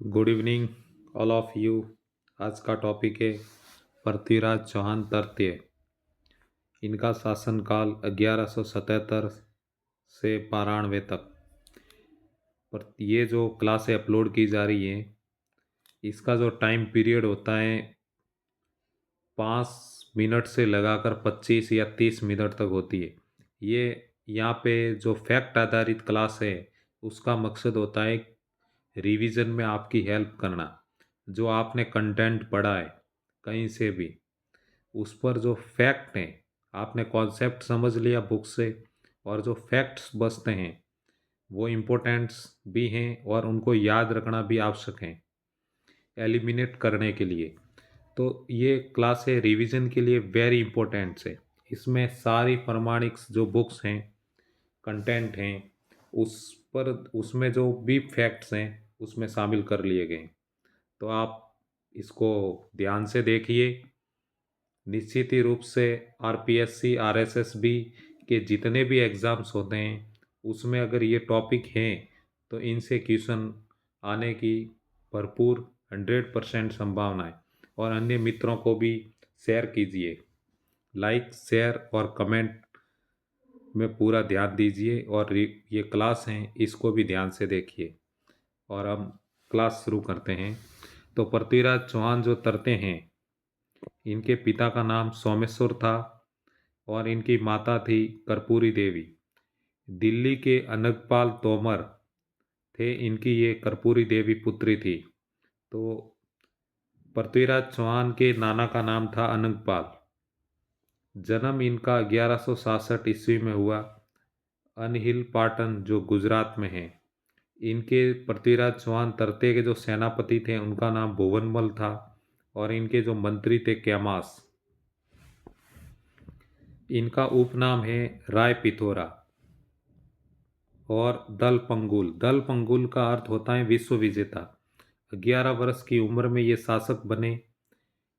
Good evening all of you. आज का topic है पृथ्वीराज चौहान तृतीय। इनका शासनकाल 1177 से 92 तक। पर ये जो क्लासें अपलोड की जा रही हैं, इसका जो टाइम पीरियड होता है 5 मिनट से लगाकर 25 या 30 मिनट तक होती है। ये यहाँ पे जो फैक्ट आधारित क्लास है, उसका मकसद होता है रिवीजन में आपकी हेल्प करना। जो आपने कंटेंट पढ़ा है कहीं से भी, उस पर जो फैक्ट हैं, आपने कॉन्सेप्ट समझ लिया बुक से, और जो फैक्ट्स बचते हैं वो इम्पोर्टेंट्स भी हैं और उनको याद रखना भी आवश्यक है एलिमिनेट करने के लिए। तो ये क्लास है रिवीजन के लिए वेरी इंपॉर्टेंट है। इसमें सारी प्रमाणिक जो बुक्स हैं, कंटेंट हैं, उस पर उसमें जो भी फैक्ट्स हैं उसमें शामिल कर लिए गए। तो आप इसको ध्यान से देखिए। निश्चित ही रूप से आरपीएससी आरएसएसबी के जितने भी एग्ज़ाम्स होते हैं, उसमें अगर ये टॉपिक हैं तो इनसे क्वेश्चन आने की भरपूर 100% संभावना है। और अन्य मित्रों को भी शेयर कीजिए। लाइक शेयर और कमेंट में पूरा ध्यान दीजिए, और ये क्लास हैं इसको भी ध्यान से देखिए। और हम क्लास शुरू करते हैं। तो पृथ्वीराज चौहान जो तरते हैं, इनके पिता का नाम सोमेश्वर था और इनकी माता थी कर्पूरी देवी। दिल्ली के अनंगपाल तोमर थे इनकी ये कर्पूरी देवी पुत्री थी। तो पृथ्वीराज चौहान के नाना का नाम था अनंगपाल। जन्म इनका 1167 ईस्वी में हुआ, अनहिल पाटन जो गुजरात में है। इनके पृथ्वीराज चौहान तरते के जो सेनापति थे उनका नाम भुवनमल था, और इनके जो मंत्री थे कैमास। इनका उपनाम है राय पिथोरा और दल पंगुल। दल पंगुल का अर्थ होता है विश्व विजेता। 11 वर्ष की उम्र में ये शासक बने।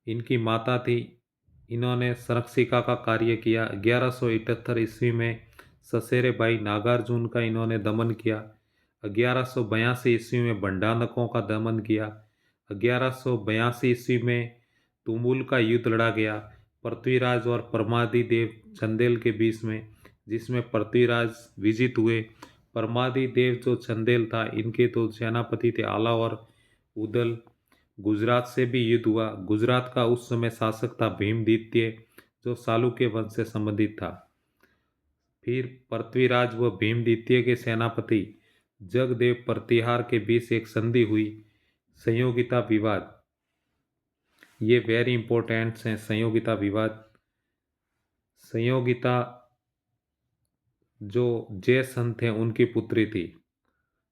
इनकी माता थी, इन्होंने संरक्षिका का कार्य किया। 1178 ईस्वी में ससेरे भाई नागार्जुन का इन्होंने दमन किया। 1182 ईस्वी में भंडानकों का दमन किया। 1182 ईस्वी में तुमुल का युद्ध लड़ा गया पृथ्वीराज और परमादि देव चंदेल के बीच में, जिसमें पृथ्वीराज विजित हुए। परमादि देव जो चंदेल था, इनके तो सेनापति थे आला और उदल। गुजरात से भी युद्ध हुआ। गुजरात का उस समय शासक था भीमद्वितीय, जो चालुक्य वंश से संबंधित था। फिर पृथ्वीराज व भीमद्वितीय के सेनापति जगदेव प्रतिहार के बीच एक संधि हुई, संयोगिता विवाद। ये वेरी इंपॉर्टेंट हैं संयोगिता विवाद। संयोगिता जो जयसंत हैं उनकी पुत्री थी।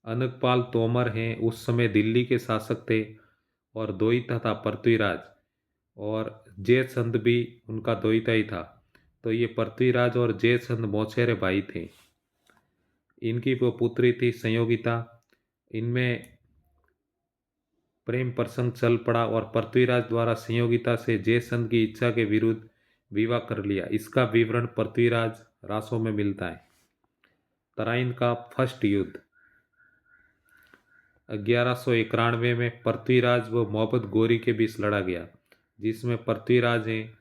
अनंगपाल तोमर हैं उस समय दिल्ली के शासक थे, और दोईता था पृथ्वीराज, और जयचंद भी उनका दोईता ही था। तो ये पृथ्वीराज और जयचंद मौसेरे भाई थे। इनकी वो पुत्री थी संयोगिता। इनमें प्रेम प्रसंग चल पड़ा और पृथ्वीराज द्वारा संयोगिता से जयचंद की इच्छा के विरुद्ध विवाह कर लिया। इसका विवरण पृथ्वीराज रासों में मिलता है। तराइन का फर्स्ट युद्ध 1191 में पृथ्वीराज व मोहम्मद गोरी के बीच लड़ा गया, जिसमें पृथ्वीराज हैं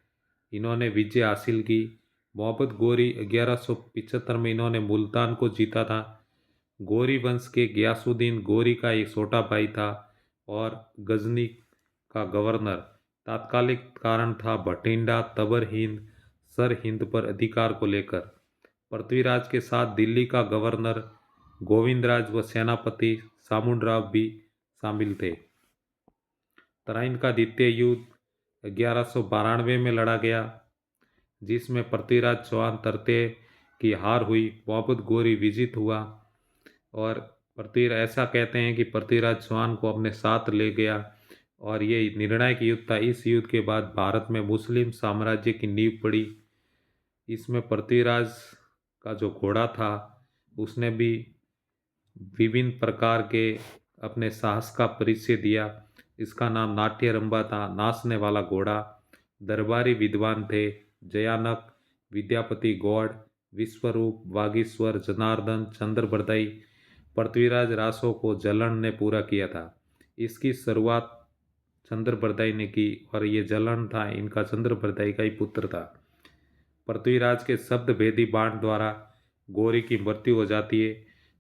इन्होंने विजय हासिल की। मोहम्मद गोरी 1175 में इन्होंने मुल्तान को जीता था। गोरी वंश के गयासुद्दीन गोरी का एक छोटा भाई था और गजनी का गवर्नर। तात्कालिक कारण था भटिंडा तबर हिंद सर हिंद पर अधिकार को लेकर। पृथ्वीराज के साथ दिल्ली का गवर्नर गोविंदराज व सेनापति सामुंडराव भी शामिल थे। तराइन का द्वितीय युद्ध 1192 में लड़ा गया, जिसमें पृथ्वीराज चौहान तरते की हार हुई। मोहम्मद गोरी विजित हुआ, और पृथ्वीराज ऐसा कहते हैं कि पृथ्वीराज चौहान को अपने साथ ले गया, और ये निर्णायक युद्ध था। इस युद्ध के बाद भारत में मुस्लिम साम्राज्य की नींव पड़ी। इसमें पृथ्वीराज का जो घोड़ा था उसने भी विभिन्न प्रकार के अपने साहस का परिचय दिया। इसका नाम नाट्यरंबा था, नाचने वाला घोड़ा। दरबारी विद्वान थे जयानक, विद्यापति गौड़, विश्वरूप, वागीश्वर, जनार्दन, चंद्रबरदाई। पृथ्वीराज रासों को जलन ने पूरा किया था। इसकी शुरुआत चंद्रप्रदाय ने की और ये जलन था इनका चंद्रप्रदाय का ही पुत्र था। पृथ्वीराज के शब्द भेदी बाण द्वारा गौरी की मृत्यु हो जाती है।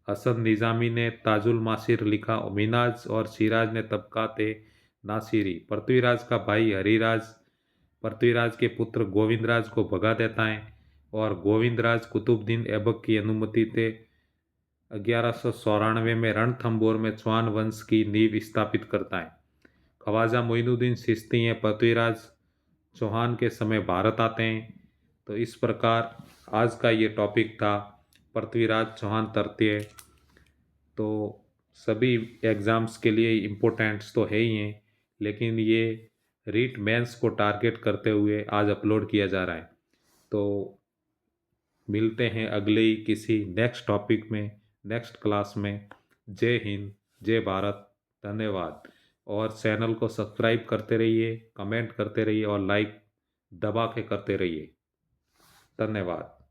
हसन निजामी ने ताजुल मासिर लिखा, मिनाज और सिराज ने तबकाते नासिरी। पृथ्वीराज का भाई हरिराज पृथ्वीराज के पुत्र गोविंदराज को भगा देता है और गोविंदराज कुतुबुद्दीन ऐबक की अनुमति से 1194 में रणथंबोर में चौहान वंश की नींव स्थापित करता है। ख्वाजा मोइनुद्दीन चिश्ती हैं पृथ्वीराज चौहान के समय भारत आते हैं। तो इस प्रकार आज का ये टॉपिक था पृथ्वीराज चौहान तृतीय। तो सभी एग्ज़ाम्स के लिए इम्पोर्टेंट्स तो है ही हैं, लेकिन ये रीट मेंस को टारगेट करते हुए आज अपलोड किया जा रहा है। तो मिलते हैं अगले ही किसी नेक्स्ट टॉपिक में, नेक्स्ट क्लास में। जय हिंद, जय भारत, धन्यवाद। और चैनल को सब्सक्राइब करते रहिए, कमेंट करते रहिए और लाइक दबा के करते रहिए। धन्यवाद।